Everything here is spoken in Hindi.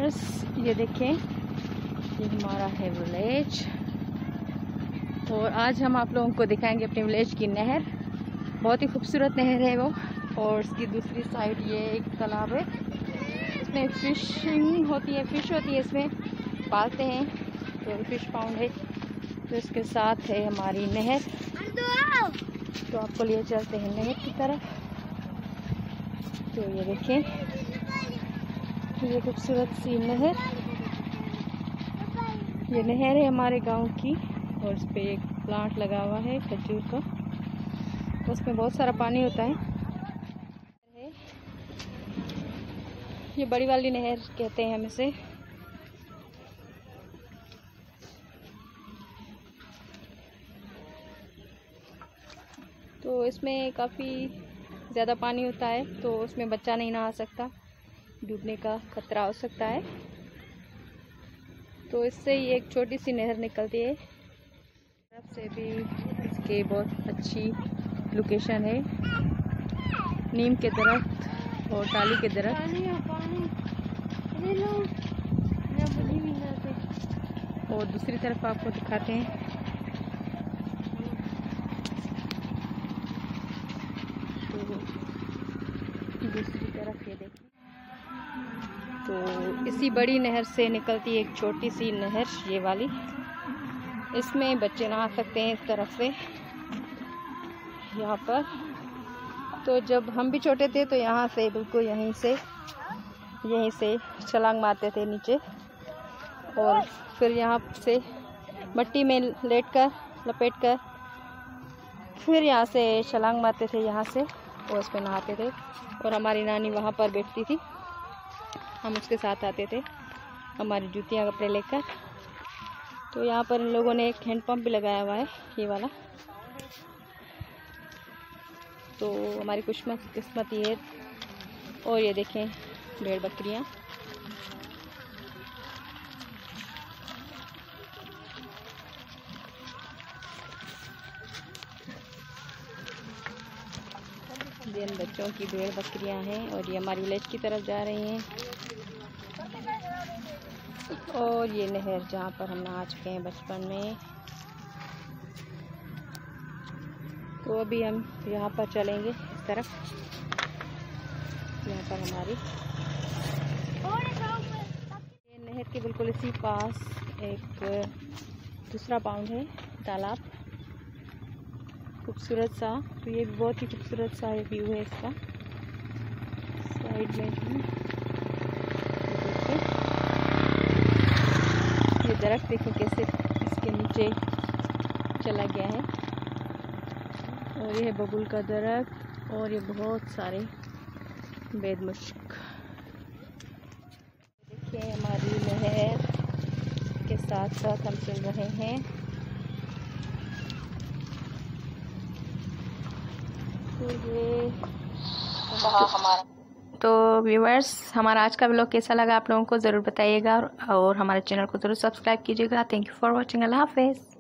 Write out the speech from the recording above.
व्यूअर्स, ये देखें, ये हमारा है विलेज। और आज हम आप लोगों को दिखाएंगे अपने विलेज की नहर। बहुत ही खूबसूरत नहर है वो। और इसकी दूसरी साइड ये एक तालाब है, इसमें फिशिंग होती है, फिश होती है, इसमें पालते हैं। तो फिश पाउंड है। तो इसके साथ है हमारी नहर। तो आपको लिए चलते हैं नहर की तरफ। तो ये देखें, ये खूबसूरत सी नहर, ये नहर है हमारे गांव की। और इस पे एक प्लांट लगा हुआ है खजूर का, उसमें बहुत सारा पानी होता है। ये बड़ी वाली नहर कहते हैं हम इसे। तो इसमें काफ़ी ज़्यादा पानी होता है, तो उसमें बच्चा नहीं नहा सकता, डूबने का खतरा हो सकता है। तो इससे ही एक छोटी सी नहर निकलती है। तरफ से भी इसके बहुत अच्छी लोकेशन है, नीम के दरख्त और टाली के दरख्त। और दूसरी तरफ आपको दिखाते हैं। दूसरी तरफ ये देखिए, तो इसी बड़ी नहर से निकलती एक छोटी सी नहर, ये वाली। इसमें बच्चे नहा सकते हैं इस तरफ से, यहाँ पर। तो जब हम भी छोटे थे तो यहाँ से बिल्कुल यहीं से छलांग मारते थे नीचे, और फिर यहाँ से मिट्टी में लपेट कर फिर यहाँ से छलांग मारते थे यहाँ से, और उसमें नहाते थे। और हमारी नानी वहाँ पर बैठती थी, हम उसके साथ आते थे हमारी जूतियाँ कपड़े लेकर। तो यहाँ पर इन लोगों ने एक हैंडपम्प भी लगाया हुआ है, ये वाला। तो हमारी किस्मत ये है। और ये देखें, भेड़ बकरियाँ। जिन बच्चों की भेड़ बकरियां हैं, और ये हमारी विलेज की तरफ जा रही हैं। और ये नहर जहाँ पर हम नहा चुके हैं बचपन में। तो अभी हम यहाँ पर चलेंगे इस तरफ। यहाँ पर हमारी ये नहर के बिल्कुल इसी पास एक दूसरा पाउंड है, तालाब, खूबसूरत सा। तो ये भी बहुत ही खूबसूरत सा व्यू है इसका। साइड में भी ये दरख्त देखिए कैसे इसके नीचे चला गया है। और ये है बबूल का दरख्त, और ये बहुत सारे बेद मुश्क। देखिए हमारी नहर के साथ साथ हम चल रहे हैं। तो व्यूअर्स, हमारा आज का व्लॉग कैसा लगा आप लोगों को ज़रूर बताइएगा, और हमारे चैनल को ज़रूर सब्सक्राइब कीजिएगा। Thank you for watching. अल्लाह हाफिज़।